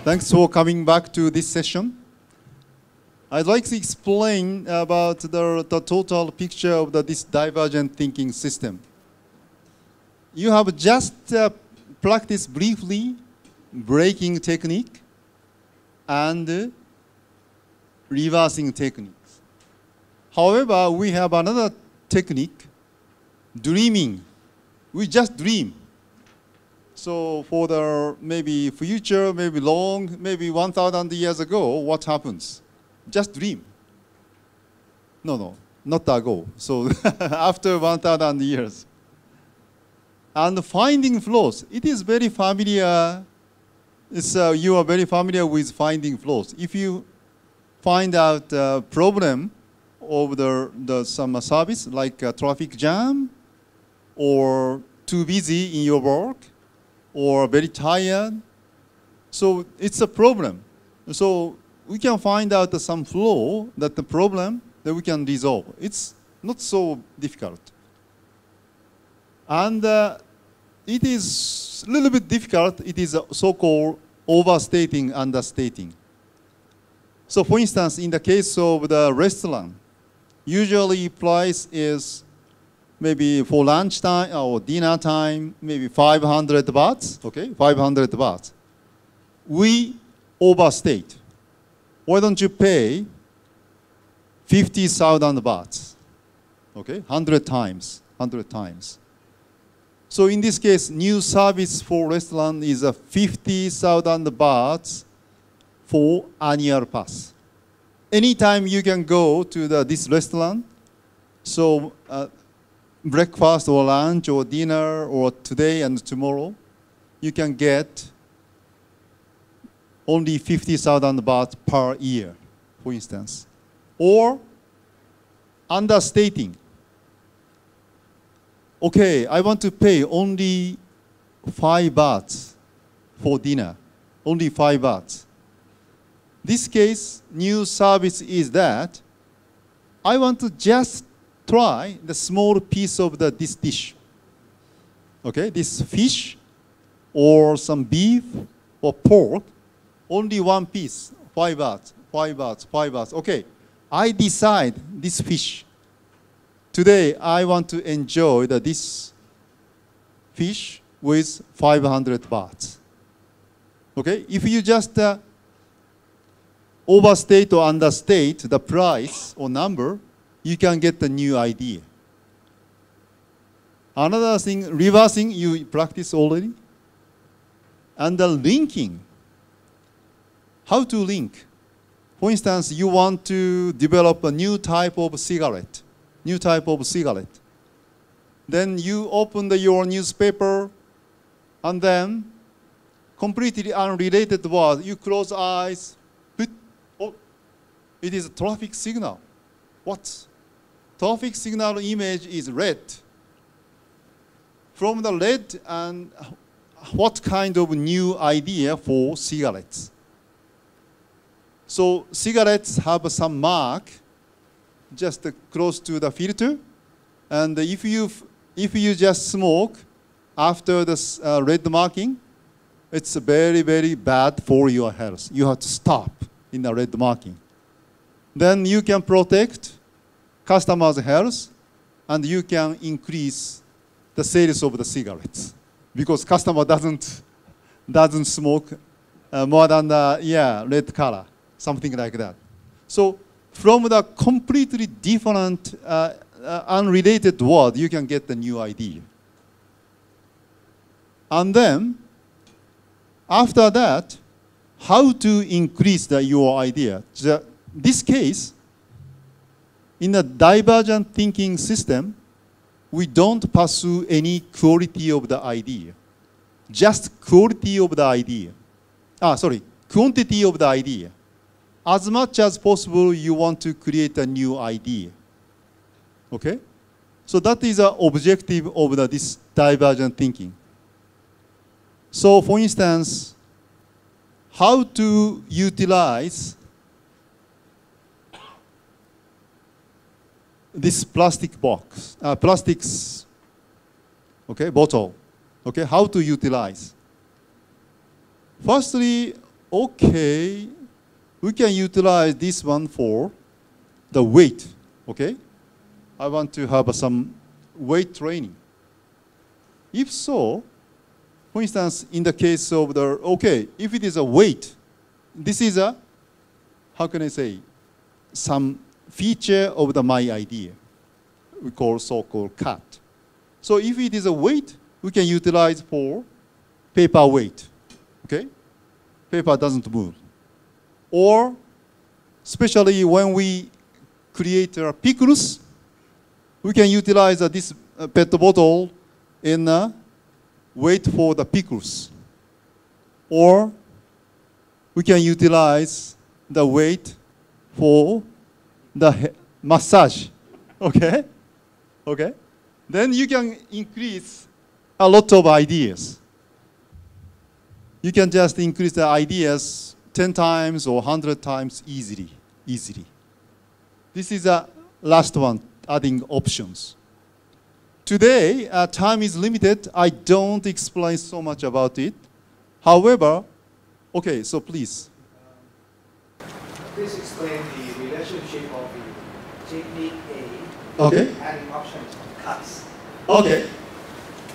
Thanks for coming back to this session. I'd like to explain about the total picture of this divergent thinking system. You have just practiced briefly breaking technique and reversing techniques. However, we have another technique, dreaming. We just dream. So for the maybe future, maybe long, maybe 1,000 years ago, what happens? Just dream. No, not ago. So after 1,000 years. And finding flaws, it is very familiar. You are very familiar with finding flaws. If you find out a problem of some service, like a traffic jam, or too busy in your work, or very tired, so it's a problem. So we can find out some flaw, that the problem that we can resolve. It's not so difficult. And it is a little bit difficult. It is so-called overstating, understating. So for instance, in the case of the restaurant, usually price is maybe for lunch time or dinner time, maybe 500 bahts, okay, 500 bahts. We overstate. Why don't you pay 50,000 bahts, okay, 100 times, 100 times. So in this case, new service for restaurant is 50,000 bahts for annual pass. Anytime you can go to this restaurant, so breakfast or lunch or dinner or today and tomorrow, you can get only 50,000 baht per year, for instance. Or understating. Okay, I want to pay only 5 bahts for dinner, only 5 bahts. This case, new service is that I want to just try the small piece of this dish. Okay, this fish or some beef or pork, only one piece, 5 bahts, 5 bahts, 5 bahts. Okay, I decide this fish. Today, I want to enjoy this fish with 500 bahts. Okay, if you just overstate or understate the price or number, you can get the new idea. Another thing, reversing, you practice already. And the linking. How to link? For instance, you want to develop a new type of cigarette. New type of cigarette. Then you open your newspaper, and then completely unrelated word. You close eyes. Oh, it is a traffic signal. What? Traffic signal image is red. From the red, and what kind of new idea for cigarettes? So cigarettes have some mark just close to the filter, and if you just smoke after this red marking, it's very, very bad for your health. You have to stop in the red marking. Then you can protect customers' health, and you can increase the sales of the cigarettes because customer doesn't smoke more than the red color, something like that. So from the completely different, unrelated word, you can get the new idea. And then after that, how to increase your idea? This case, in a divergent thinking system, we don't pursue any quality of the idea. Just quality of the idea. Quantity of the idea. As much as possible, you want to create a new idea. Okay? So that is an objective of this divergent thinking. So for instance, how to utilize this plastic box, bottle. Okay, how to utilize? Firstly, okay, we can utilize this one for the weight, okay? I want to have some weight training. If so, for instance, in the case of the, okay, if it is a weight, this is a, how can I say, some feature of the my idea. We call so-called cut. So if it is a weight, we can utilize for paper weight, okay? Paper doesn't move. Or, especially when we create pickles, we can utilize this pet bottle in weight for the pickles. Or we can utilize the weight for the massage, okay? Okay? Then you can increase a lot of ideas. You can just increase the ideas 10 times or 100 times easily. This is the last one, adding options. Today, time is limited. I don't explain so much about it. However, okay, so please. Please explain the relationship of the technique A, Okay. adding options, cuts. Okay.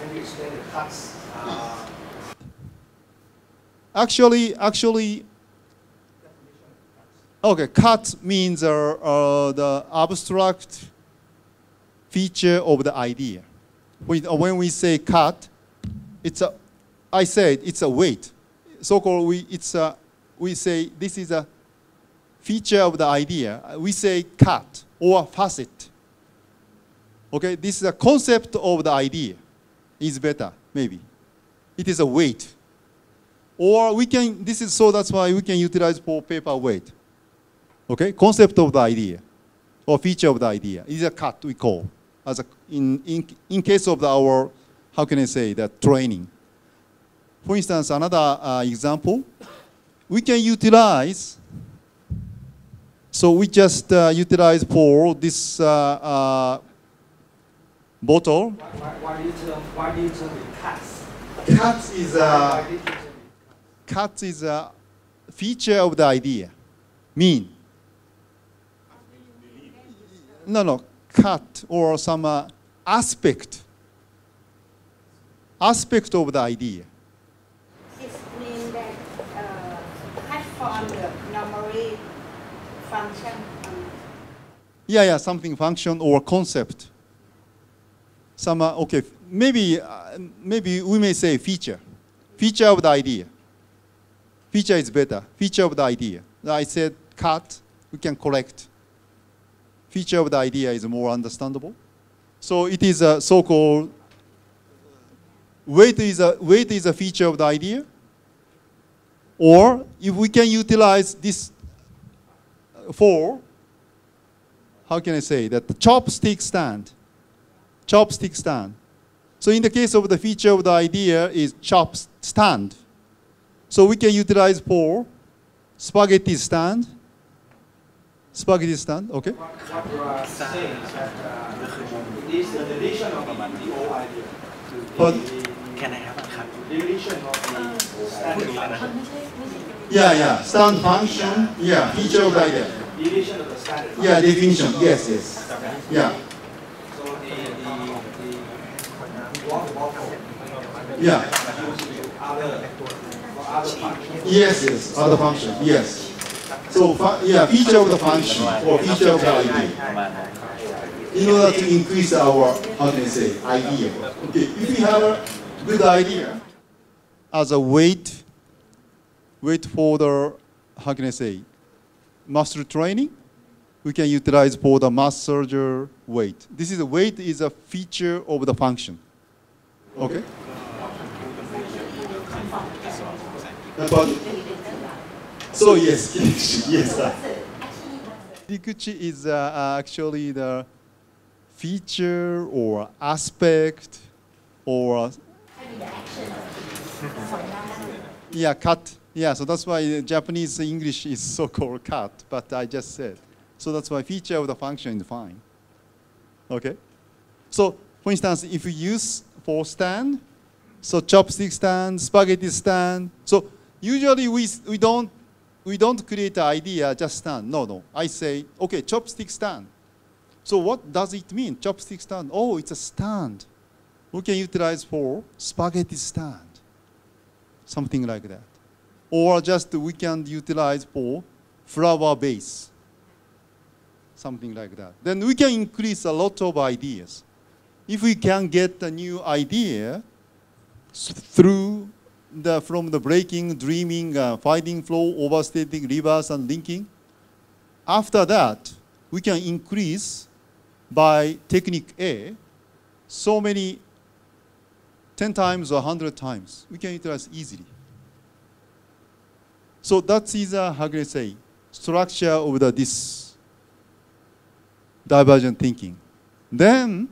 Can you explain the cuts? Actually, okay, cut means the abstract feature of the idea. When we say cut, it's a, I said it's a weight. So-called we say this is a feature of the idea. We say cut or facet. Okay, this is a concept of the idea. Is better, maybe. It is a weight. Or we can, this is so that's why we can utilize for paper weight. Okay, concept of the idea or feature of the idea is a cut we call as a, in case of our, how can I say that, training. For instance, another example, we can utilize, so we just utilize for this bottle. Why do you term it cuts? Cut is a feature of the idea. Mean. No, cut or some aspect of the idea. It means that cut from the memory function. Yeah, something function or concept. Some okay, maybe we may say feature of the idea. Feature is better. Feature of the idea. I said cut. We can correct. Feature of the idea is more understandable. So it is a so-called weight is a feature of the idea. Or if we can utilize this for, how can I say that, the chopstick stand. Chopstick stand. So in the case of the feature of the idea is chop stand. So we can utilize for spaghetti stand. Spaghetti stand, okay? What you are saying is that it is the deletion of the old idea. But Can I have a cut? Deletion of the standard function. yeah, stand function, yeah, feature of the idea. Deletion of the standard function. Yeah, definition, yes. Yeah, So the bottle. yeah, Other functions. yes, other function, yes. So, feature of the function or feature of the idea. In order to increase our, how can I say, idea. Okay, if we have a good idea as a weight for the, how can I say, muscle training, we can utilize for the massager weight. This is a weight is a feature of the function. Okay? So yes, Kikuchi is actually the feature or aspect or cut. Yeah, so that's why Japanese English is so-called cut, but I just said. So that's why feature of the function is fine. Okay? So, for instance, if you use for stand, so chopstick stand, spaghetti stand, so Usually we don't create an idea, just stand. No. I say, okay, chopstick stand. So what does it mean, chopstick stand? Oh, it's a stand. We can utilize for spaghetti stand. Something like that. Or just we can utilize for flower vase. Something like that. Then we can increase a lot of ideas. If we can get a new idea from the breaking, dreaming, finding flow, overstating, reverse, and linking, after that, we can increase by technique A so many 10 times or 100 times. We can utilize easily. So that is how can I say, structure of this divergent thinking. Then,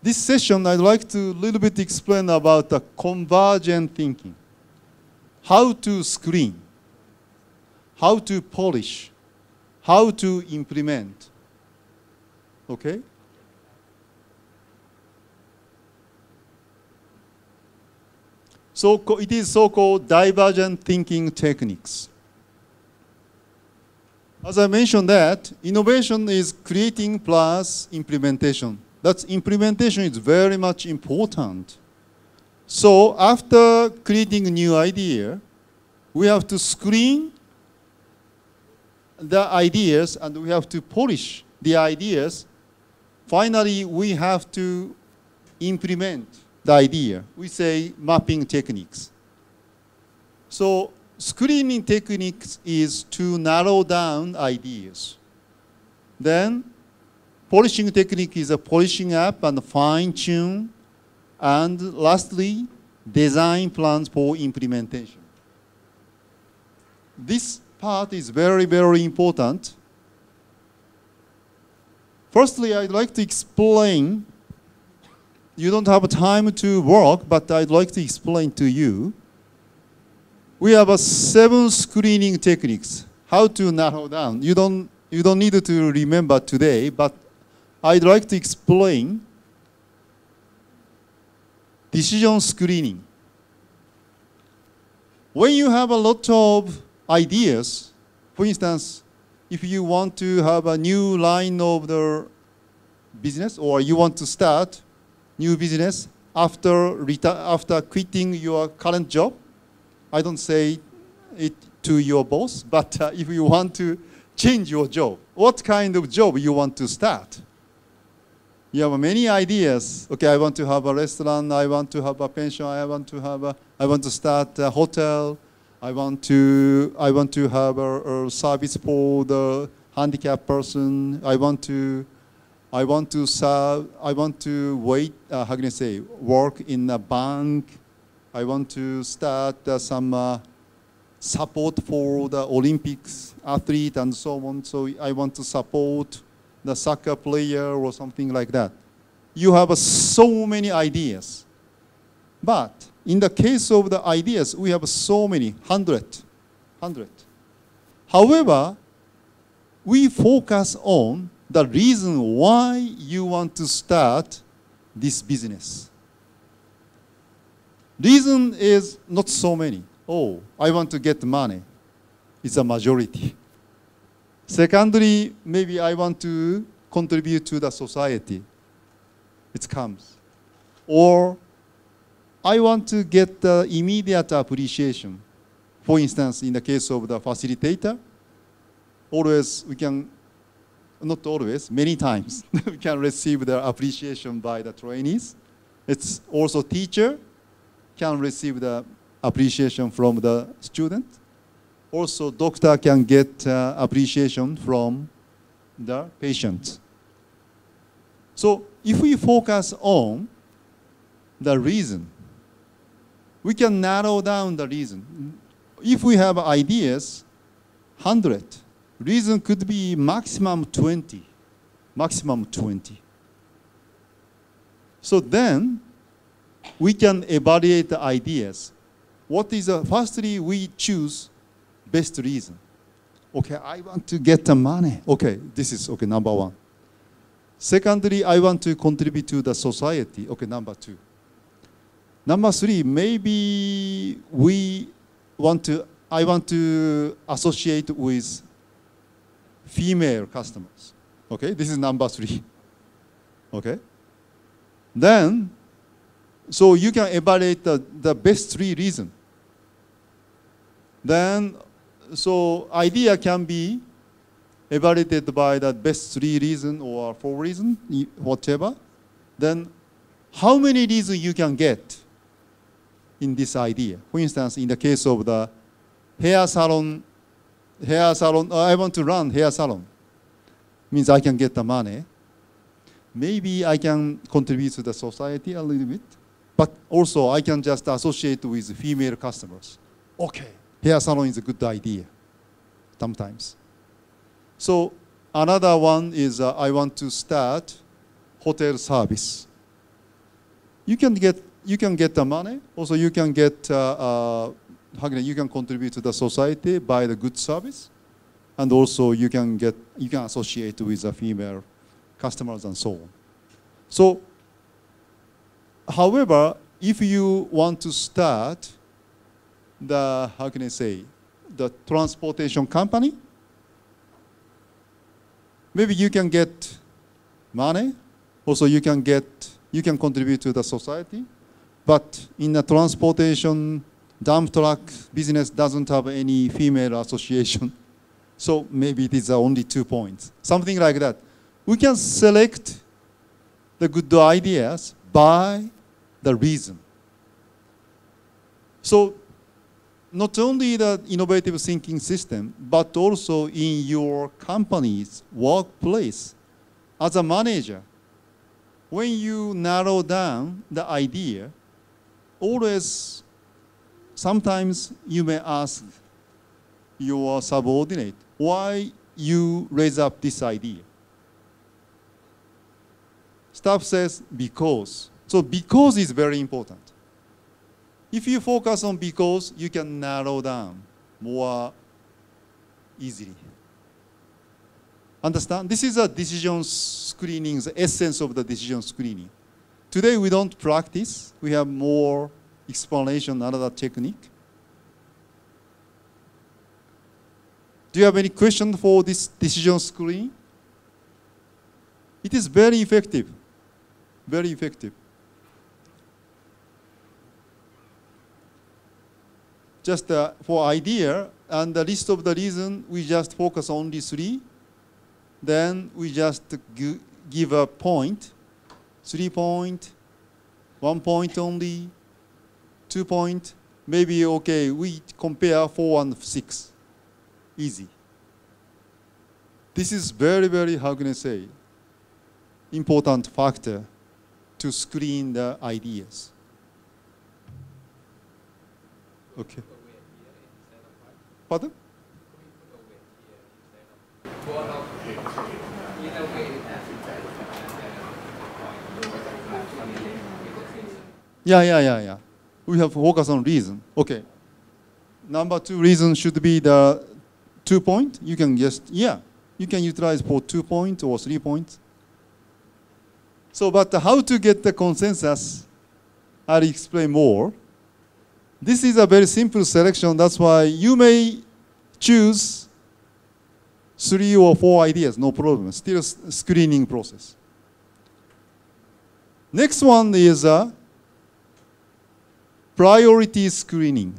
this session, I'd like to a little bit explain about the convergent thinking. How to screen, how to polish, how to implement. Okay? So it is so-called divergent thinking techniques. As I mentioned that, innovation is creating plus implementation. That implementation is very much important. So after creating a new idea, we have to screen the ideas and we have to polish the ideas. Finally, we have to implement the idea. We say mapping techniques. So screening techniques is to narrow down ideas. Then polishing technique is a polishing up and fine-tune. And lastly, design plans for implementation. This part is very, very important. Firstly, I'd like to explain. You don't have time to work, but I'd like to explain to you. We have 7 screening techniques. How to narrow down. You don't need to remember today, but I'd like to explain decision screening. When you have a lot of ideas, for instance, if you want to have a new line of the business or you want to start new business after quitting your current job, I don't say it to your boss, but if you want to change your job, what kind of job you want to start? You have many ideas. Okay, I want to have a restaurant. I want to have a pension. I want to start a hotel. I want to have a service for the handicapped person. I want to work in a bank. I want to start some support for the Olympics athlete and so on. So I want to support the soccer player or something like that. You have so many ideas. But in the case of the ideas, we have so many, 100. However, we focus on the reason why you want to start this business. Reason is not so many. Oh, I want to get money. It's a majority. Secondly, maybe I want to contribute to the society. It comes. Or I want to get the immediate appreciation. For instance, in the case of the facilitator, always we can, not always, many times, we can receive the appreciation by the trainees. It's also teacher can receive the appreciation from the student. Also, doctor can get appreciation from the patient. So if we focus on the reason, we can narrow down the reason. If we have ideas, 100, reason could be maximum 20. Maximum 20. So then, we can evaluate the ideas. What is firstly, we choose best reason. Okay, I want to get the money. Okay, this is okay, number 1. Secondly, I want to contribute to the society. Okay, number 2. Number 3, maybe we I want to associate with female customers. Okay, this is number 3. Okay. Then, so you can evaluate the best 3 reasons. Then, so idea can be evaluated by the best 3 reasons or 4 reasons, whatever. Then, how many reasons you can get in this idea? For instance, in the case of the hair salon, I want to run hair salon. Means I can get the money. Maybe I can contribute to the society a little bit. But also I can just associate with female customers. Okay, hair salon is a good idea sometimes. So another one is I want to start hotel service. You can get the money. Also you can get you can contribute to the society by the good service, and also you can associate with the female customers and so on. So, however, if you want to start the the transportation company, maybe you can get money. Also, you can contribute to the society, but in the transportation dump truck business doesn't have any female association. So maybe it is only 2 points. Something like that. We can select the good ideas by the reason. So not only the innovative thinking system, but also in your company's workplace, as a manager, when you narrow down the idea, always sometimes you may ask your subordinate, why you raise up this idea? Staff says, because. So because is very important. If you focus on because, you can narrow down more easily. Understand? This is a decision screening, the essence of the decision screening. Today we don't practice. We have more explanation, another technique. Do you have any question for this decision screening? It is very effective. Very effective. Just for idea and the list of the reason, we just focus on only 3. Then we just give a point, 3 point, 1 point only, 2 point, maybe okay, we compare 4 and 6. Easy. This is very, very, important factor to screen the ideas. Okay. Pardon? Yeah. We have focus on reason. Okay. Number 2 reason should be the 2 point. You can you can utilize for 2 point or 3 points. So, but how to get the consensus, I'll explain more. This is a very simple selection. That's why you may choose 3 or 4 ideas, no problem. Still screening process. Next one is priority screening.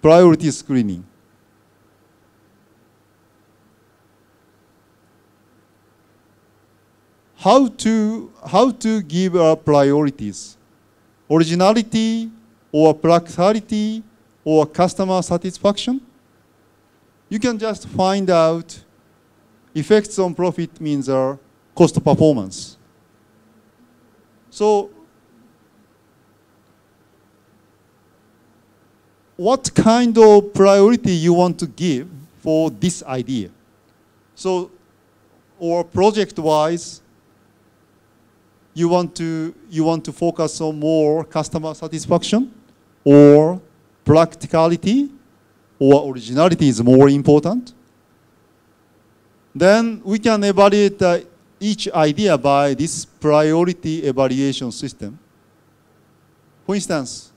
Priority screening. How to give our priorities? Originality or practicality or customer satisfaction? You can just find out effects on profit means our cost performance. So what kind of priority you want to give for this idea? So, or project-wise, you want to focus on more customer satisfaction, or practicality, or originality is more important. Then we can evaluate each idea by this priority evaluation system. For instance,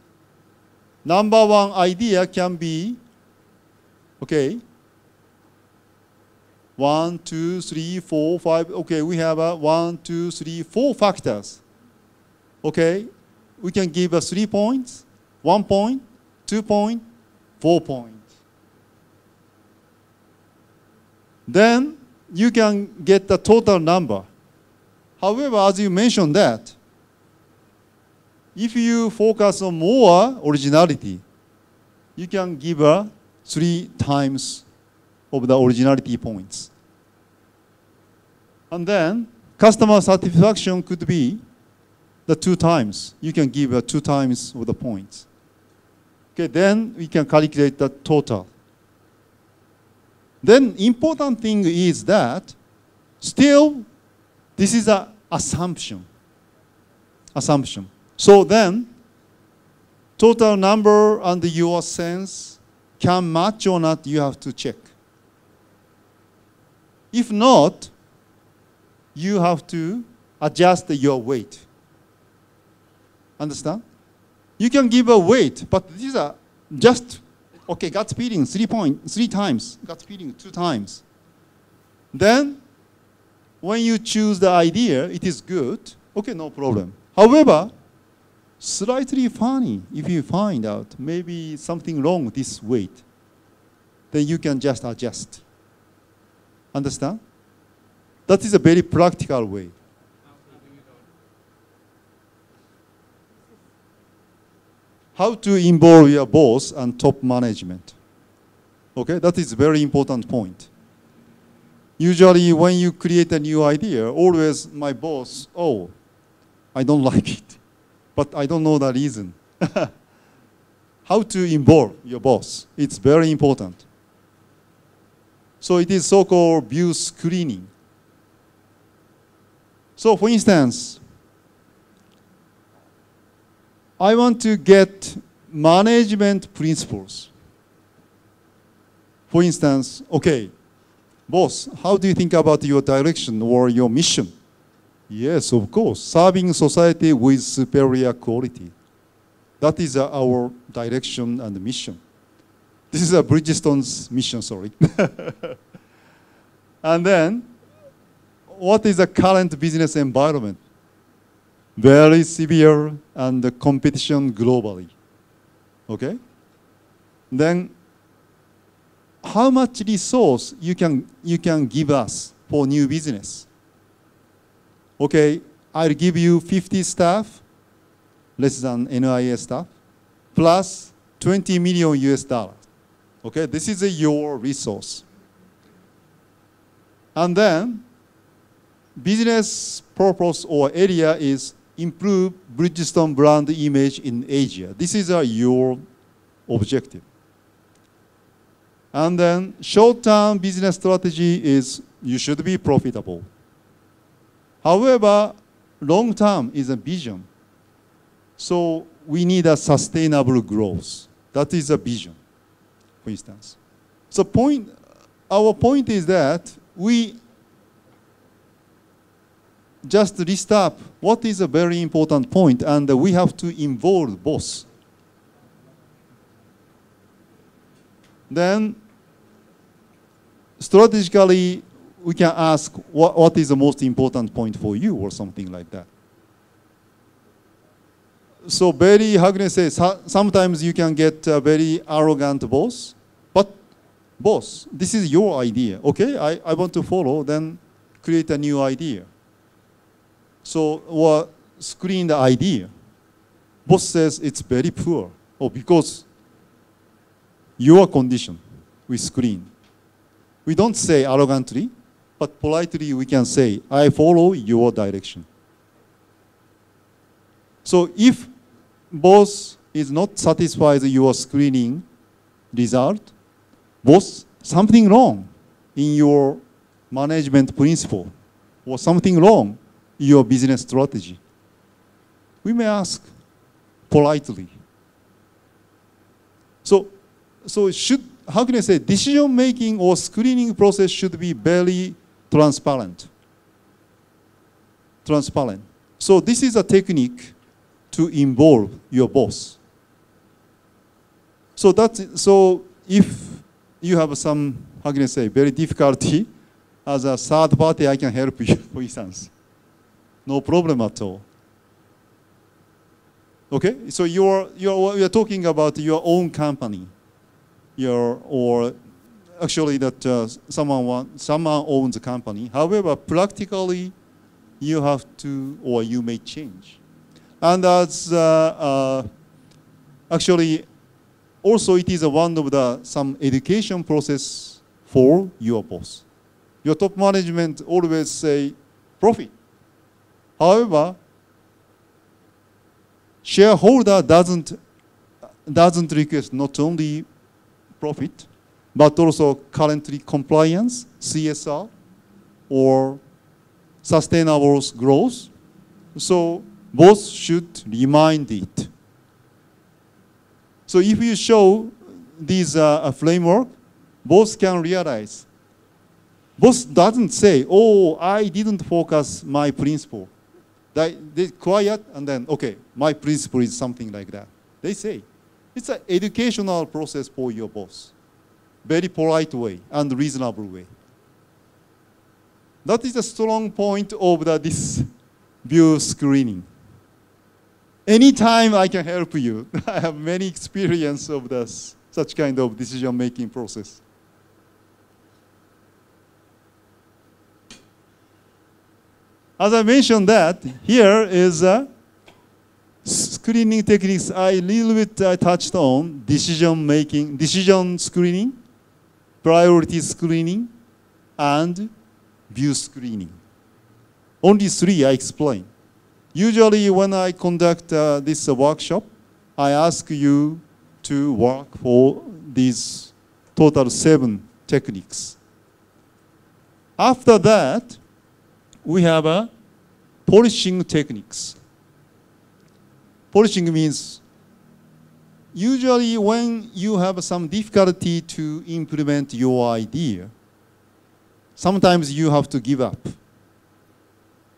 number one idea can be, okay, 1, 2, 3, 4, 5. Okay, we have 1, 2, 3, 4 factors. Okay, we can give 3 points, 1 point, 2 point, 4 point. Then you can get the total number. However, as you mentioned that, if you focus on more originality, you can give 3 times of the originality points. And then customer satisfaction could be the 2 times. You can give 2 times of the points. Okay, then we can calculate the total. Then important thing is that still this is an assumption. So then total number and your sense can match or not, you have to check. If not, you have to adjust your weight. Understand? You can give a weight, but these are just, okay, gut feeling 3 times, gut feeling 2 times. Then, when you choose the idea, it is good, okay, no problem. However, slightly funny if you find out maybe something wrong with this weight, then you can just adjust. Understand? That is a very practical way. How to involve your boss and top management. Okay, that is a very important point. Usually when you create a new idea, always my boss, oh, I don't like it, but I don't know the reason. How to involve your boss, it's very important. So it is so-called view screening. So for instance, I want to get management principles. For instance, okay, boss, how do you think about your direction or your mission? Yes, of course, serving society with superior quality. That is our direction and mission. This is Bridgestone's mission, sorry. And then, what is the current business environment? Very severe and the competition globally. Okay? Then, how much resource you can give us for new business? Okay, I'll give you 50 staff, less than NIA staff, plus 20 million US dollars. Okay, this is your resource. And then, business purpose or area is improve Bridgestone brand image in Asia. This is your objective. And then short-term business strategy is you should be profitable. However, long-term is a vision. So we need a sustainable growth. That is a vision, for instance. So our point is that we just list up what is a very important point, and we have to involve both. Then, strategically, we can ask what is the most important point for you or something like that. So very, how can I say, sometimes you can get a very arrogant boss, but boss, this is your idea, okay? I want to follow, then create a new idea. So, or screen the idea. Boss says it's very poor. Oh, because your condition, we screen. We don't say arrogantly, but politely we can say, I follow your direction. So if boss is not satisfied with your screening result, boss, something wrong in your management principle, or something wrong in your business strategy. We may ask politely. So how can I say, decision making or screening process should be very transparent. So this is a technique to involve your boss. So if you have some, how can I say, very difficulty, as a third party, I can help you, for instance. No problem at all. Okay, so you're talking about your own company, or actually that someone owns a company. However, practically, you have to, or you may change. And that's actually also it is one of some education process for your boss. Your top management always say profit. However, shareholder doesn't request not only profit, but also currently compliance, CSR, or sustainable growth. So both should remind it. So if you show these framework, both can realize. Boss doesn't say, oh, I didn't focus my principle. They quiet and then, okay, my principle is something like that. They say, it's an educational process for your boss. Very polite way and reasonable way. That is a strong point of this view screening. Anytime I can help you. I have many experience of such kind of decision-making process. As I mentioned that, here is screening techniques I a little bit touched on: decision-making, decision screening, priority screening, and view screening. Only three I explain. Usually when I conduct this workshop, I ask you to work for these total 7 techniques. After that, we have polishing techniques. Polishing means usually when you have some difficulty to implement your idea, sometimes you have to give up.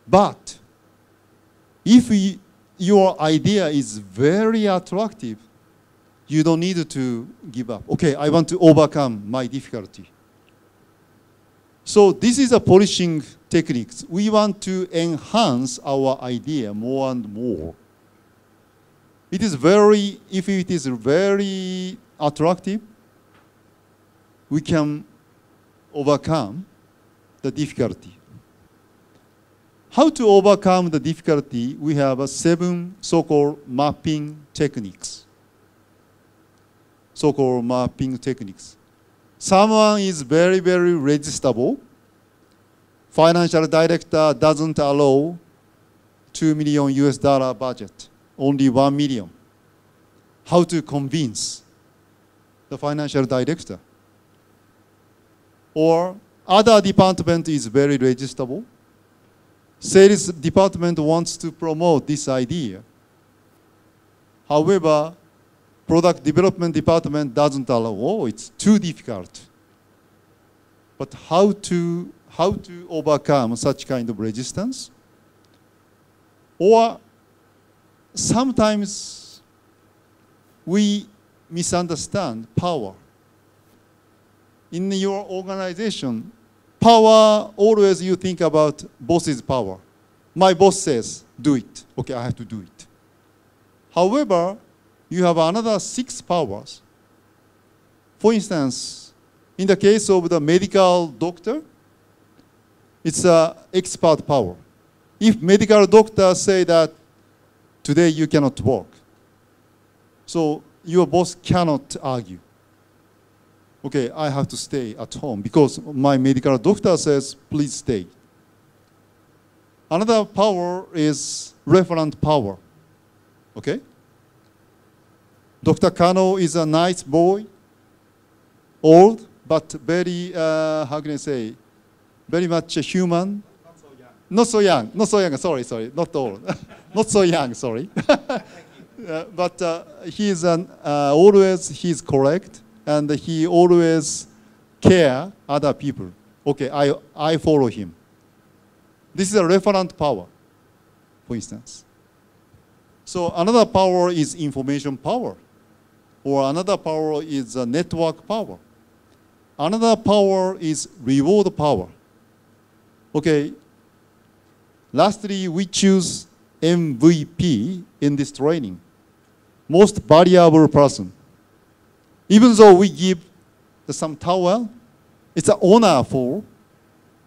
But if your idea is very attractive, you don't need to give up. Okay, I want to overcome my difficulty. So this is a polishing technique. We want to enhance our idea more and more. If it is very attractive, we can overcome the difficulty. How to overcome the difficulty? We have 7 so-called mapping techniques. So-called mapping techniques. Someone is very, very resistible. Financial director doesn't allow $2 million US budget, only 1 million. How to convince the financial director? Or other department is very resistible. Sales department wants to promote this idea. However, product development department doesn't allow. Oh, it's too difficult. But how to overcome such kind of resistance? Or sometimes we misunderstand power. In your organization, power, always you think about boss's power. My boss says, do it. Okay, I have to do it. However, you have another 6 powers. For instance, in the case of the medical doctor, it's an expert power. If medical doctor say that today you cannot work, so your boss cannot argue. Okay, I have to stay at home because my medical doctor says, please stay. Another power is referent power. Okay? Dr. Kano is a nice boy, old, but very, how can I say, very much a human. Not so young, sorry, not old. Not so young, sorry. But he is always, he's correct. And he always care other people. Okay, I follow him. This is a referent power, for instance. So another power is information power. or another power is network power. Another power is reward power. Okay. Lastly, we choose MVP in this training. Most valuable person. Even though we give some towel, it's an honor for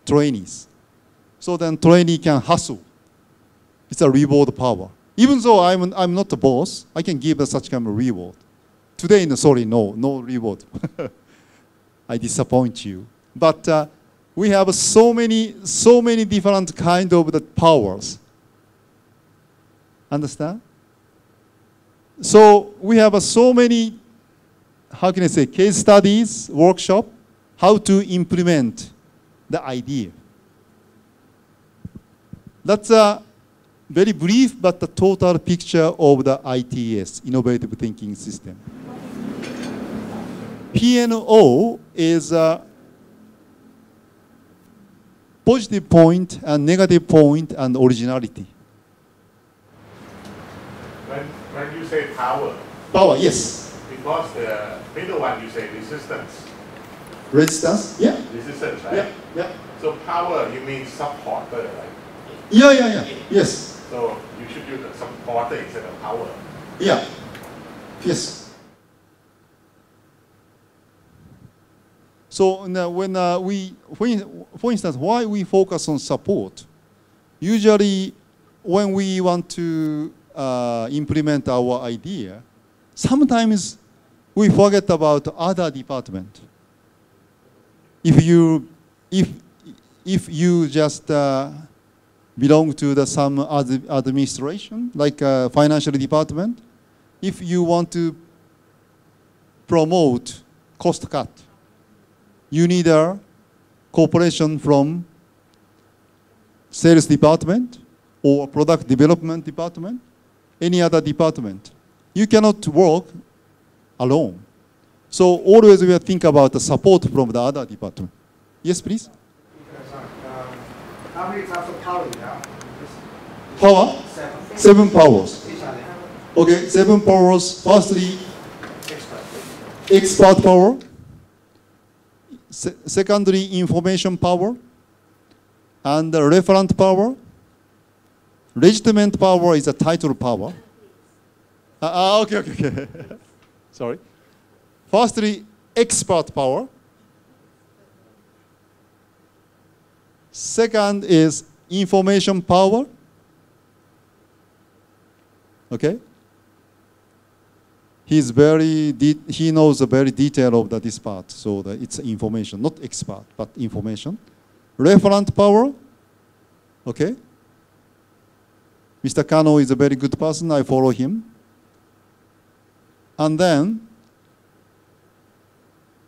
trainees. So then trainee can hustle. It's a reward power. Even though I'm not the boss, I can give such kind of reward. Today, no reward. I disappoint you. But we have so many different kind of the powers. Understand? So we have so many, how can I say, case studies, workshop, how to implement the idea. That's a very brief but the total picture of the ITS, Innovative Thinking System. PNO is a positive point and negative point and originality. When you say power, Yes. because the middle one you say resistance. Resistance, yeah. Resistance, right? Yeah. So power, you mean supporter, right? Yeah. Yes. So you should use a supporter instead of power. Yeah. Yes. So now when for instance, why we focus on support? Usually, when we want to implement our idea, sometimes we forget about other department. If you just belong to some other administration, like financial department, if you want to promote cost cut, you need a cooperation from sales department or product development department, any other department. You cannot work alone. So always we think about the support from the other department. Yes, please. How many types of power you have? Power? 7 powers. Which are they? Okay, 7 powers. Firstly, expert power. Secondly, information power. And the referent power. Legitimate power is a title power. Okay. Sorry. Firstly, expert power. Second is information power. Okay. He knows the very detail of this part, so that it's information, not expert, but information. Referent power. Okay. Mr. Kano is a very good person. I follow him. And then,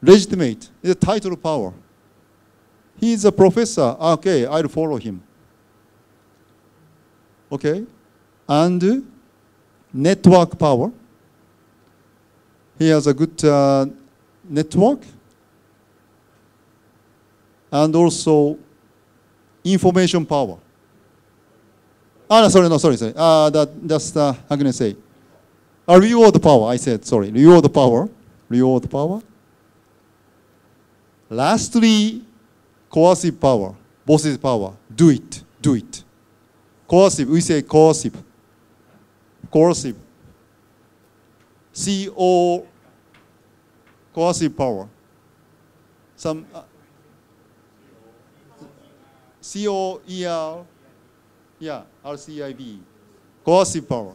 legitimate is a title power. He is a professor. Okay, I'll follow him. Okay. And network power. He has a good network. And also information power. Sorry. How can I say? Reward power, I said, sorry. Reward power. Lastly, coercive power, boss's power. Do it. Coercive, we say coercive. Coercive. CO, coercive power. Some COER, yeah, RCIB, coercive power.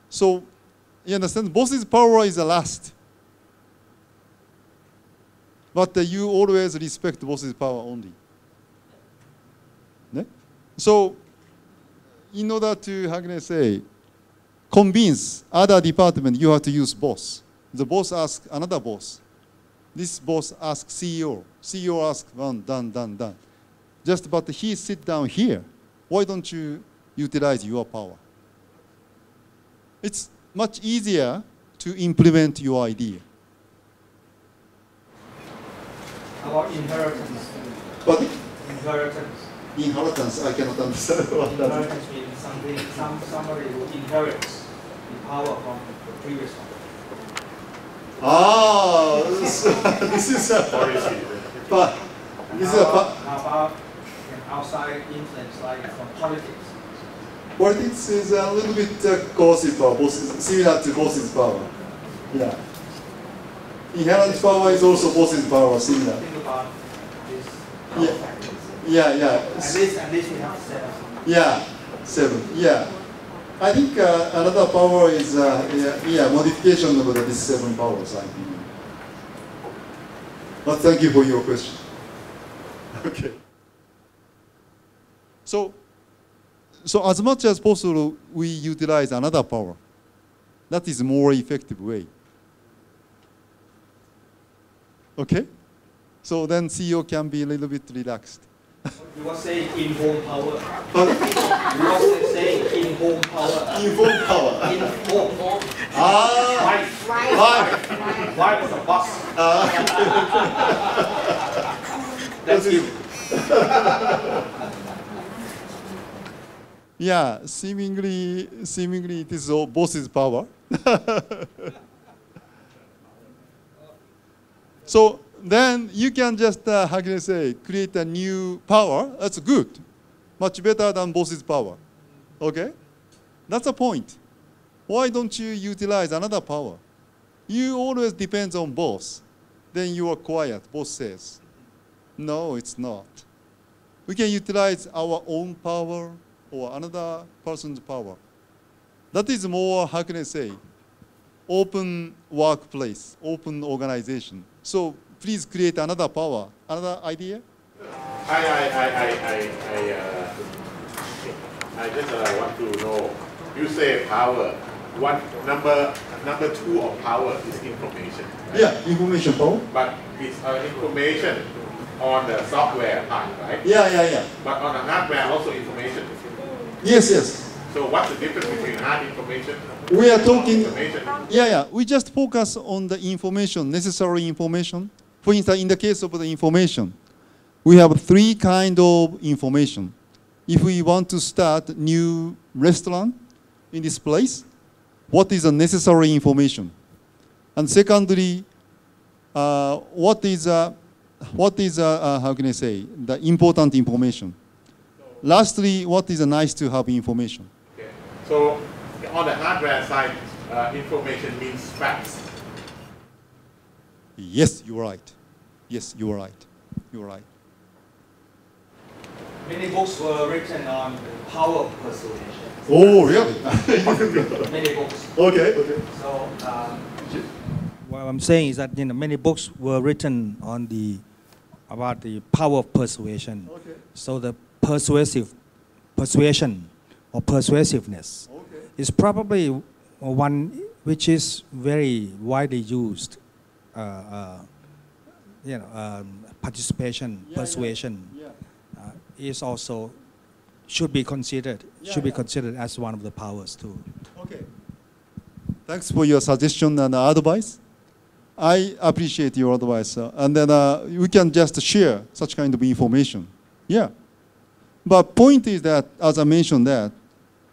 So, you understand, boss's power is the last. But you always respect boss's power only. Ne? So, in order to, how can I say, convince other department, you have to use boss. The boss asks another boss. This boss asks CEO. CEO asks, done. But he sit down here. Why don't you utilize your power? It's much easier to implement your idea. About inheritance. But Inheritance, I cannot understand what that is. Inheritance means somebody who inherits the power from the previous one. Ah, this is a Policy. but this is a How about an outside influence like from politics? politics is a little bit coercive power, similar to Boston's power. Yeah. Inherent power is also Boston's power, similar. Think about this Yeah. factors. Yeah. At least we have set up. Yeah, 7. Yeah. I think another power is modification of these 7 powers, I think. But thank you for your question. Okay. So as much as possible, we utilize another power. That is a more effective way. Okay? So then CEO can be a little bit relaxed. You were saying in-home power. Pardon? You were saying in-home power. Inform power. In-home. Ah, Wife. right. Wife is a boss. That's you. Yeah, seemingly it is all boss's power. So then you can just, how can I say, create a new power. That's good. Much better than boss's power. Okay? That's the point. Why don't you utilize another power? You always depend on boss. Then you are quiet, boss says. No, it's not. We can utilize our own power or another person's power. That is more, how can I say, open workplace, open organization. So please create another power. Another idea? I just want to know. You say power. What number 2 of power is information. Right? Yeah, information power. But it's information on the software part, right? Yeah. But on the hardware also information. Yes. So what's the difference between hard information? We are talking. Information? Yeah. We just focus on the information, necessary information. For instance, in the case of the information, we have 3 kinds of information. If we want to start a new restaurant in this place, what is the necessary information? And secondly, what is how can I say, the important information? Lastly, what is a nice to have information? Okay. So on the hardware side, information means facts. Yes, you're right. You're right. Many books were written on the power of persuasion. Oh, really? Many books. Okay. So what I'm saying is that many books were written on about the power of persuasion. Okay. So the persuasion or persuasiveness is probably one which is very widely used. Participation, persuasion is also should be considered as one of the powers too. Okay. Thanks for your suggestion and advice. I appreciate your advice, and then we can just share such kind of information. Yeah. But point is that, as I mentioned, that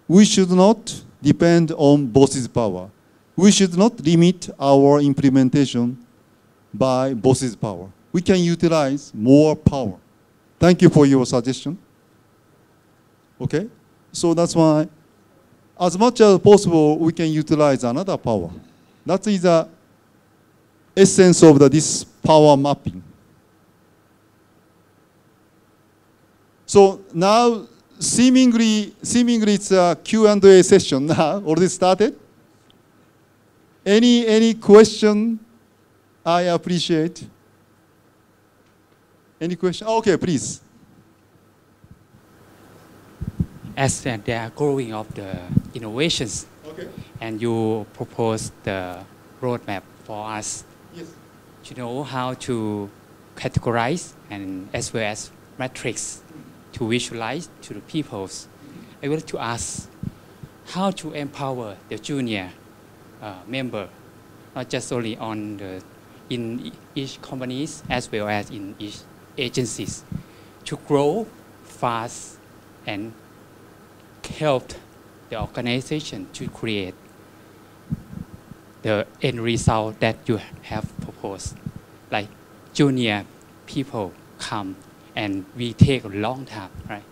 we should not depend on boss's power. We should not limit our implementation by boss's power. We can utilize more power. Thank you for your suggestion. Okay? So that's why, as much as possible, we can utilize another power. That is the essence of this power mapping. So now, seemingly it's a Q&A session now, already started. Any question? I appreciate. Any question? Okay, please. As they are growing of the innovations, and you propose the roadmap for us, Yes. to know how to categorize and as well as metrics to visualize to the peoples. I want to ask how to empower the junior member, not just only in each companies as well as in each agencies, to grow fast and help the organization to create the end result that you have proposed. Like junior people come and we take a long time, right,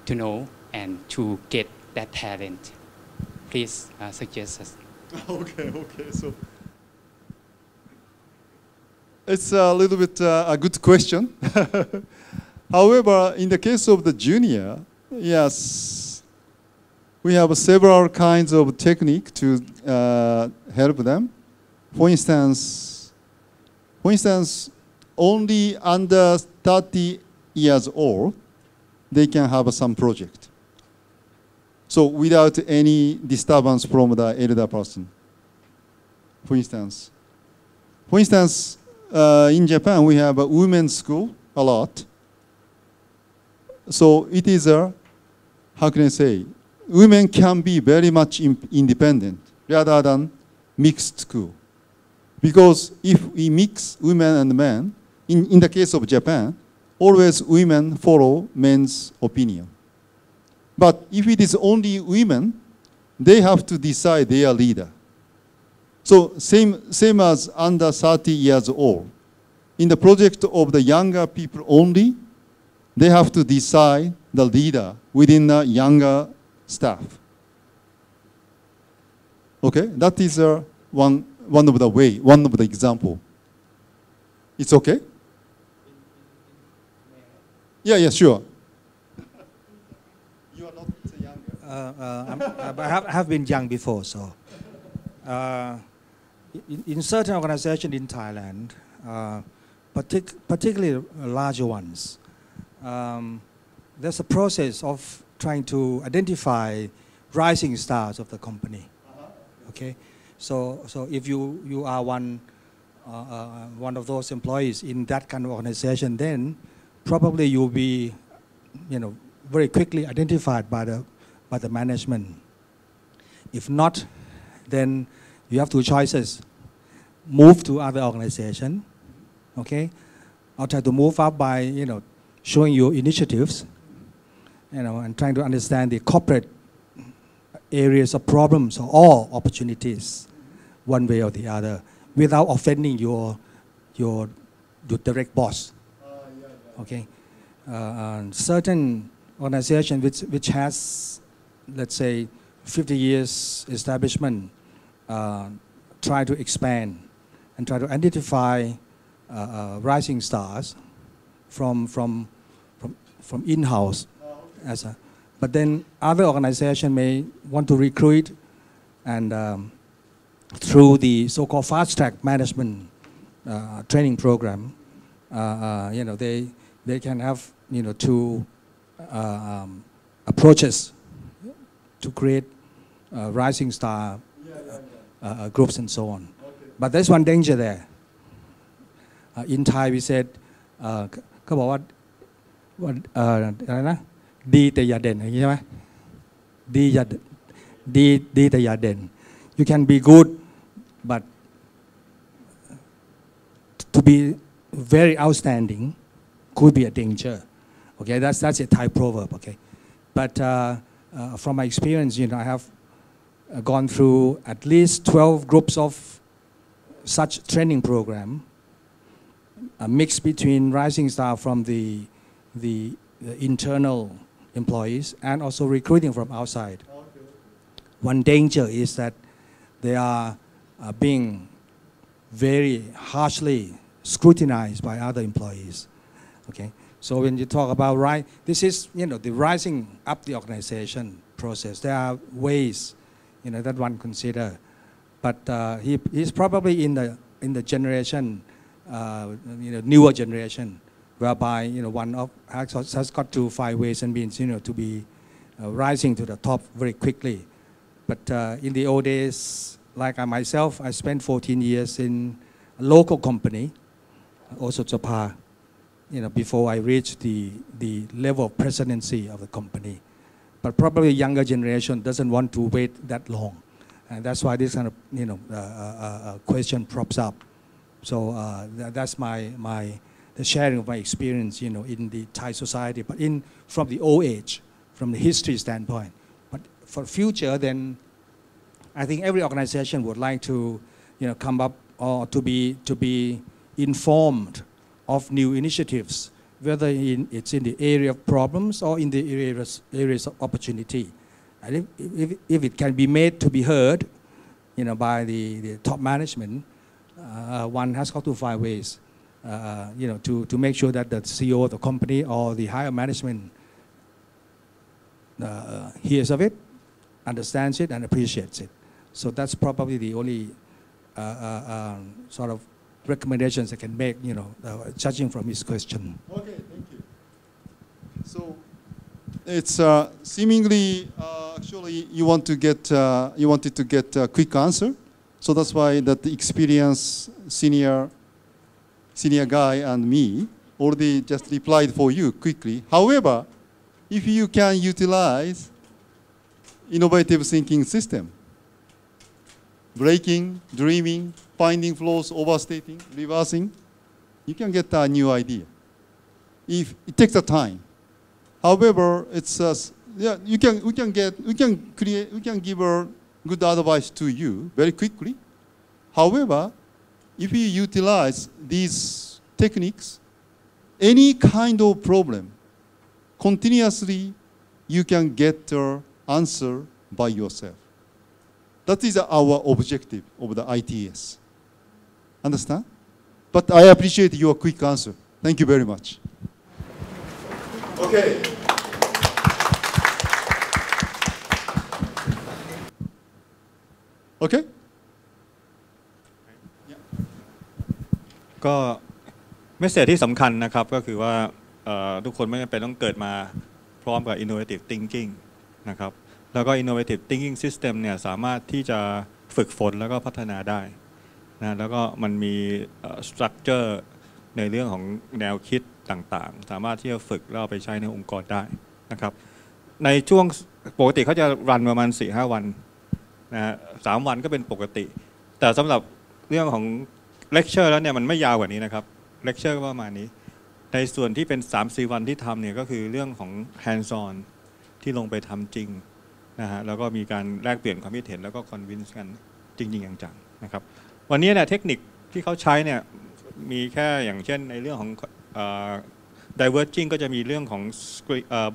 to know and to get that talent. Please suggest us. Okay. So it's a little bit a good question. However, in the case of the junior, yes, we have several kinds of technique to help them. For instance, only under 30 years old, they can have some project. So without any disturbance from the elder person. For instance, in Japan, we have a women's school a lot. So it is a, how can I say, women can be very much independent rather than mixed school. Because if we mix women and men, in the case of Japan, always women follow men's opinion. But if it is only women, they have to decide their leader. So same as under 30 years old. In the project of the younger people only, they have to decide the leader within the younger staff. Okay, that is one of the example. It's okay? Yeah, sure. You are not younger. I have been young before, so. In certain organizations in Thailand, particularly larger ones, there's a process of trying to identify rising stars of the company. Okay, so if you are one of those employees in that kind of organization, then probably you'll be, very quickly identified by the management. If not, then you have two choices: move to other organization, okay, or try to move up by showing your initiatives, and trying to understand the corporate areas of problems or opportunities, one way or the other, without offending your direct boss. Okay, certain organization which has, let's say, 50 years establishment, try to expand and try to identify rising stars from in-house, but then other organization may want to recruit, and through the so-called fast-track management training program, they can have two approaches to create rising star groups and so on. But there's one danger there. In Thai we said, เขาบอกว่าอะไรนะดีแต่อย่าเด่นอย่างนี้ใช่ไหมดีแต่อย่าเด่น You can be good, but to be very outstanding could be a danger. Okay, that's a Thai proverb. Okay, but from my experience, I have gone through at least 12 groups of such training program, a mix between rising star from the internal employees and also recruiting from outside. Okay. One danger is that they are being very harshly scrutinized by other employees. Okay, so when you talk about this is the rising up the organization process. There are ways that one consider, but he's probably in the generation, newer generation, whereby one has got to find ways and means to be rising to the top very quickly. But in the old days, like myself, I spent 14 years in a local company, also Japan, before I reached the level of presidency of the company. But probably younger generation doesn't want to wait that long, and that's why this kind of question props up. So that's the sharing of my experience, in the Thai society, but from the old age, from the history standpoint. But for future, then I think every organization would like to, come up or to be informed of new initiatives, whether it's in the area of problems or in the areas of opportunity. And if it can be made to be heard, by the top management, one has got to find ways, to make sure that the CEO of the company or the higher management hears of it, understands it, and appreciates it. So that's probably the only sort of recommendations I can make, judging from his question. Okay, thank you. So it's seemingly actually you wanted to get a quick answer, so that's why that the experienced senior guy and me already just replied for you quickly. However, if you can utilize innovative thinking system, breaking, dreaming, finding flaws, overstating, reversing, you can get a new idea. If it takes a time. However, it's we can give a good advice to you very quickly. However, if you utilize these techniques, any kind of problem, continuously you can get the answer by yourself. That is our objective of the ITS. Understand? But I appreciate your quick answer. Thank you very much. Okay. Okay? ก็เมสเสจที่สำคัญนะครับก็คือว่าทุกคนไม่จำเป็นต้องเกิดมาพร้อมกับ innovative thinking นะครับแล้วก็ innovative thinking system เนี่ยสามารถที่จะฝึกฝนแล้วก็พัฒนาได้นะแล้วก็มันมีstructure ในเรื่องของแนวคิดต่างๆสามารถที่จะฝึกแล้วเอาไปใช้ในองค์กรได้นะครับในช่วงปกติเขาจะรันประมาณ 4-5 วันนะฮะ3 วันก็เป็นปกติแต่สำหรับเรื่องของเลคเชอร์แล้วเนี่ยมันไม่ยาวกว่านี้นะครับเลคเชอร์ก็ประมาณนี้ในส่วนที่เป็น 3-4 วันที่ทำเนี่ยก็คือเรื่องของ hands on ที่ลงไปทำจริงนะฮะแล้วก็มีการแลกเปลี่ยนความคิดเห็นแล้วก็ convince กันจริงๆจังๆนะครับวันนี้เนี่ยเทคนิคที่เขาใช้เนี่ยมีแค่อย่างเช่นในเรื่องของdiverging ก็จะมีเรื่องของ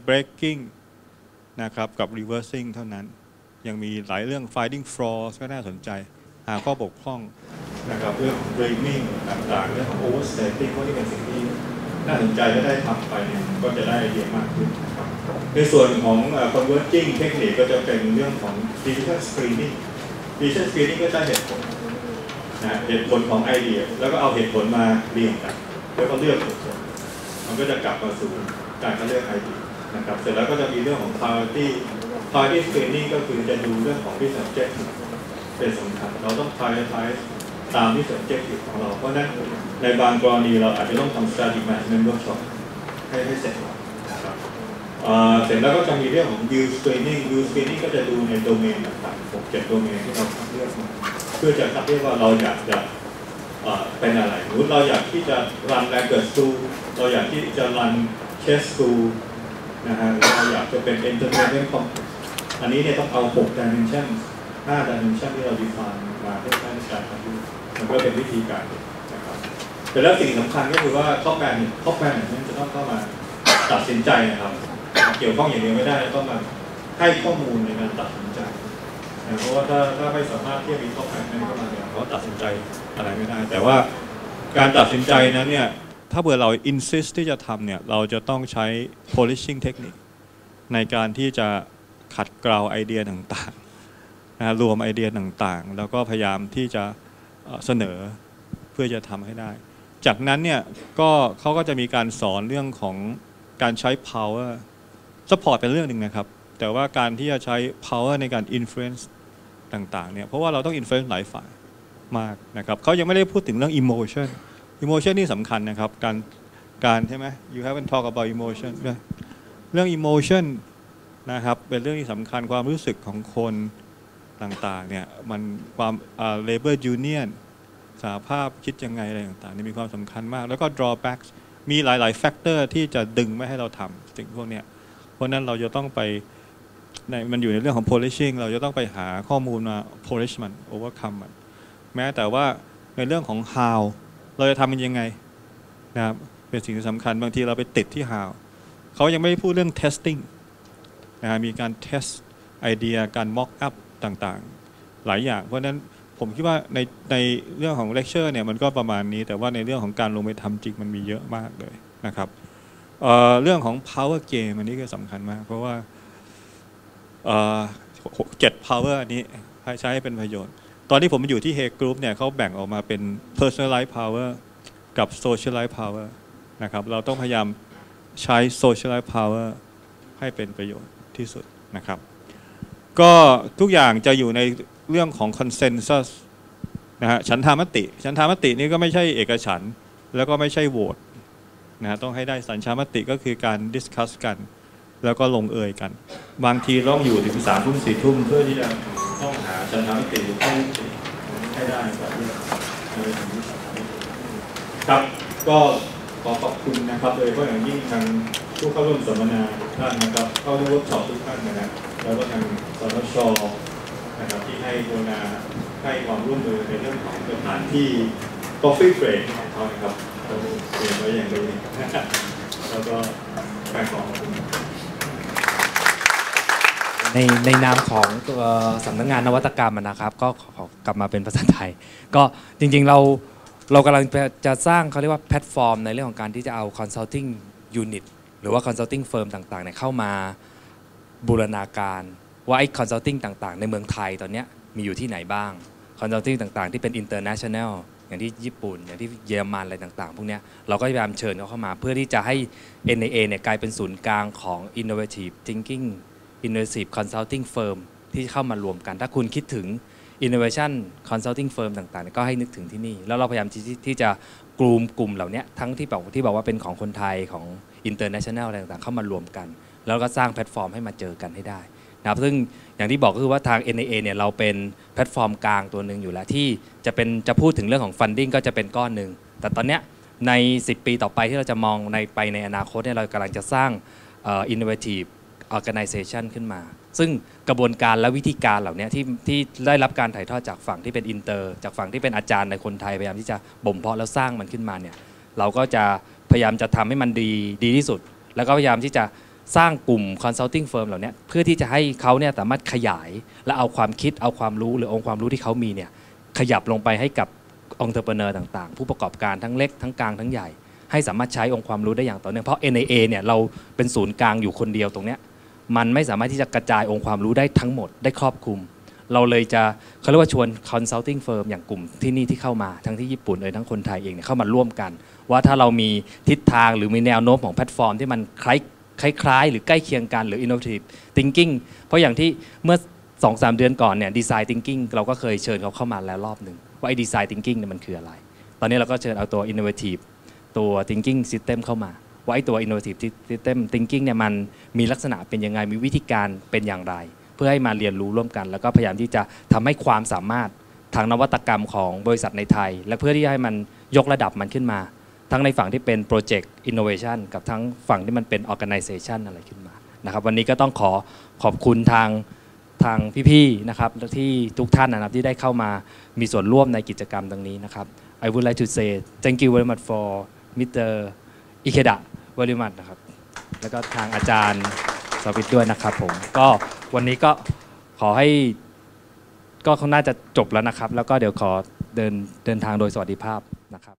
breaking นะครับกับ reversing เท่านั้นยังมีหลายเรื่อง finding flaws ก็น่าสนใจหาข้อบกพร่องนะครับเรื่อง dreaming ต่างๆเรื่องของ overstating พวกนี้เป็นสิ่งที่น่าสนใจและได้ทำไปเนี่ยก็จะได้ไอเดียมากขึ้นนะครับในส่วนของ converging เทคนิคก็จะเป็นเรื่องของ decision screening decision screening ก็ใช้เหตุผลนะเหตุผลของไอเดียแล้วก็เอาเหตุผลมาเรียงกันแล้วก็เลือกเหตุผลมันก็จะกลับมาสู่การเลือกไอเดียนะครับเสร็จแล้วก็จะมีเรื่องของ priority screening ก็คือจะดูเรื่องของ business objective เป็นสำคัญเราต้อง prioritize ตาม business objective ของเราเพราะนั้นในบางกรณีเราอาจจะต้องทำ strategic management workshop ให้เสร็จนะครับเสร็จแล้วก็จะมีเรื่องของ view screening ก็จะดูในโดเมนต่างๆ 6-7 โดเมนที่เราเลือกมาเพื่อจะคัดเลือกว่าเราอยากจะเป็นอะไรหรือเราอยากที่จะ run language school เราอยากที่จะ run chess school นะฮะเราอยากจะเป็น entertainment complex อันนี้เนี่ยต้องเอา6 dimension 5 dimension ที่เรา define มาเพื่อใช้ในการทำมันก็เป็นวิธีการนะครับแต่แล้วสิ่งสำคัญก็คือว่าtop management จะต้องเข้ามาตัดสินใจนะครับเกี่ยวข้องอย่างเดียวไม่ได้ต้องมาให้ข้อมูลในการตัดสินใจเพราะว่าถ้าไม่สามารถที่จะมีtop management เข้ามาเนี่ยเขาตัดสินใจอะไรไม่ได้แต่ว่าการตัดสินใจนั้นเนี่ยถ้าเผื่อเรา insist ที่จะทำเนี่ยเราจะต้องใช้ polishing technique ในการที่จะขัดเกลาไอเดียต่างๆนะรวมไอเดียต่างๆแล้วก็พยายามที่จะเสนอเพื่อจะทำให้ได้จากนั้นเนี่ยเขาก็จะมีการสอนเรื่องของการใช้ power support เป็นเรื่องหนึ่งนะครับแต่ว่าการที่จะใช้ power ในการ influence ต่างๆเนี่ยเพราะว่าเราต้อง influence หลายฝ่ายมากนะครับเขายังไม่ได้พูดถึงเรื่อง emotion นี่สำคัญนะครับการใช่ไหม you haven't talked about emotion เรื่อง emotion นะครับเป็นเรื่องที่สำคัญความรู้สึกของคนต่างๆเนี่ยมันความ labor union สหภาพคิดยังไงอะไรต่างๆนี่มีความสำคัญมากแล้วก็ drawbacks มีหลายๆ factor ที่จะดึงไม่ให้เราทำสิ่งพวกนี้เพราะนั้นเราจะต้องไป มันอยู่ในเรื่องของ polishing เราจะต้องไปหาข้อมูลมา polish มัน overcome มันแม้แต่ว่าในเรื่องของ how เราจะทำมันยังไงนะครับเป็นสิ่งที่สำคัญบางทีเราไปติดที่ how เขายังไม่พูดเรื่อง testing นะมีการ test ไอเดียการ mock up ต่างๆหลายอย่างเพราะฉะนั้นผมคิดว่าในเรื่องของ lecture เนี่ยมันก็ประมาณนี้แต่ว่าในเรื่องของการลงไปทำจริงมันมีเยอะมากเลยนะครับเรื่องของ power game อันนี้ก็สำคัญมากเพราะว่า7 power อันนี้ใช้ให้เป็นประโยชน์ตอนที่ผมอยู่ที่ Hague Group เนี่ยเขาแบ่งออกมาเป็น personalized power กับ socialized power นะครับเราต้องพยายามใช้ socialized power ให้เป็นประโยชน์ที่สุดนะครับก็ทุกอย่างจะอยู่ในเรื่องของ consensus นะฮะฉันทามตินี้ก็ไม่ใช่เอกฉันท์แล้วก็ไม่ใช่โหวตนะต้องให้ได้สัญชาติมติก็คือการ discuss กันแล้วก็ลงเอยกันบางทีต้องอยู่ถึง3 ทุ่ม 4 ทุ่มเพื่อที่จะต้องหาสัญชาติมติหรือข้อยุติให้ได้ครับก็ขอขอบคุณนะครับโดยเฉพาะอย่างยิ่งทางผู้เข้าร่วมสัมมนาท่านนะครับเข้าร่วมเวิร์กช็อปทุกท่านนะครับแล้วก็ทางสนช.นะครับที่ให้กรุณาให้ความร่วมมือในเรื่องของสถานที่ coffee break ของเขานะครับเราเตรียมไว้อย่างดีแล้วก็การขอบคุณในนามของตัวสำนักงานนวัตกรรมนะครับก็ขอกลับมาเป็นภาษาไทยก็จริงๆเรากำลังจะสร้างเขาเรียกว่าแพลตฟอร์มในเรื่องของการที่จะเอา consulting unit หรือว่า consulting firm ต่างๆเข้ามาบูรณาการว่าไอ้ consulting ต่างๆในเมืองไทยตอนนี้มีอยู่ที่ไหนบ้าง consulting ต่างๆที่เป็น international อย่างที่ญี่ปุ่นอย่างที่เยอรมันอะไรต่างๆพวกนี้เราก็พยายามเชิญเขาเข้ามาเพื่อที่จะให้ NAA เนี่ยกลายเป็นศูนย์กลางของ innovative thinking innovative consulting firm ที่เข้ามารวมกันถ้าคุณคิดถึง innovation consulting firm ต่างๆก็ให้นึกถึงที่นี่แล้วเราพยายามที่จะกลุ่มเหล่านี้ทั้งที่บอกว่าเป็นของคนไทยของ international อะไรต่างๆเข้ามารวมกันแล้วก็สร้างแพลตฟอร์มให้มาเจอกันให้ได้นะครับซึ่งอย่างที่บอกก็คือว่าทาง NAA เนี่ยเราเป็นแพลตฟอร์มกลางตัวหนึ่งอยู่แล้วที่จะพูดถึงเรื่องของ funding ก็จะเป็นก้อนหนึ่งแต่ตอนเนี้ยใน10 ปีต่อไปที่เราจะมองในอนาคตเนี่ยเรากำลังจะสร้างinnovative organization ขึ้นมาซึ่งกระบวนการและวิธีการเหล่านี้ที่ได้รับการถ่ายทอดจากฝั่งที่เป็นอินเตอร์จากฝั่งที่เป็นอาจารย์ในคนไทยพยายามที่จะบ่มเพาะแล้วสร้างมันขึ้นมาเนี่ยเราก็จะพยายามจะทำให้มันดีที่สุดแล้วก็พยายามที่จะสร้างกลุ่ม consulting firm เหล่านี้เพื่อที่จะให้เขาเนี่ยสามารถขยายและเอาความคิดเอาความรู้หรือองค์ความรู้ที่เขามีเนี่ยขยับลงไปให้กับ entrepreneur ต่างๆผู้ประกอบการทั้งเล็กทั้งกลางทั้งใหญ่ให้สามารถใช้องค์ความรู้ได้อย่างต่อเนื่องเพราะ NAA เนี่ยเราเป็นศูนย์กลางอยู่คนเดียวตรงเนี้ยมันไม่สามารถที่จะกระจายองค์ความรู้ได้ทั้งหมดได้ครอบคลุมเราเลยจะเขาเรียกว่าชวน consulting firm อย่างกลุ่มที่นี่ที่เข้ามาทั้งที่ญี่ปุ่นทั้งคนไทยเองเนี่ยเข้ามาร่วมกันว่าถ้าเรามีทิศทางหรือมีแนวโน้มของแพลตฟอร์มที่มันคล้ายหรือใกล้เคียงกันหรือ innovative thinking เพราะอย่างที่เมื่อ 2-3 เดือนก่อนเนี่ย design thinking เราก็เคยเชิญเขาเข้ามาแล้วรอบหนึ่งว่าไอ้ design thinking เนี่ยมันคืออะไรตอนนี้เราก็เชิญเอาตัว innovative ตัว thinking system เข้ามาว่าไอ้ตัว innovative system thinking เนี่ยมันมีลักษณะเป็นยังไงมีวิธีการเป็นอย่างไรเพื่อให้มาเรียนรู้ร่วมกันแล้วก็พยายามที่จะทำให้ความสามารถทางนวัตกรรมของบริษัทในไทยและเพื่อที่จะให้มันยกระดับมันขึ้นมาทั้งในฝั่งที่เป็น project innovation กับทั้งฝั่งที่มันเป็น organization อะไรขึ้นมานะครับวันนี้ก็ต้องขอบคุณทางพี่ๆนะครับที่ทุกท่านนะครับที่ได้เข้ามามีส่วนร่วมในกิจกรรมตรงนี้นะครับ I would like to say thank you very much for Mr. Ikeda very much นะครับแล้วก็ทางอาจารย์สวิตด้วยนะครับผมก็วันนี้ก็ขอให้ก็คงน่าจะจบแล้วนะครับแล้วก็เดี๋ยวขอเดินทางโดยสวัสดิภาพนะครับ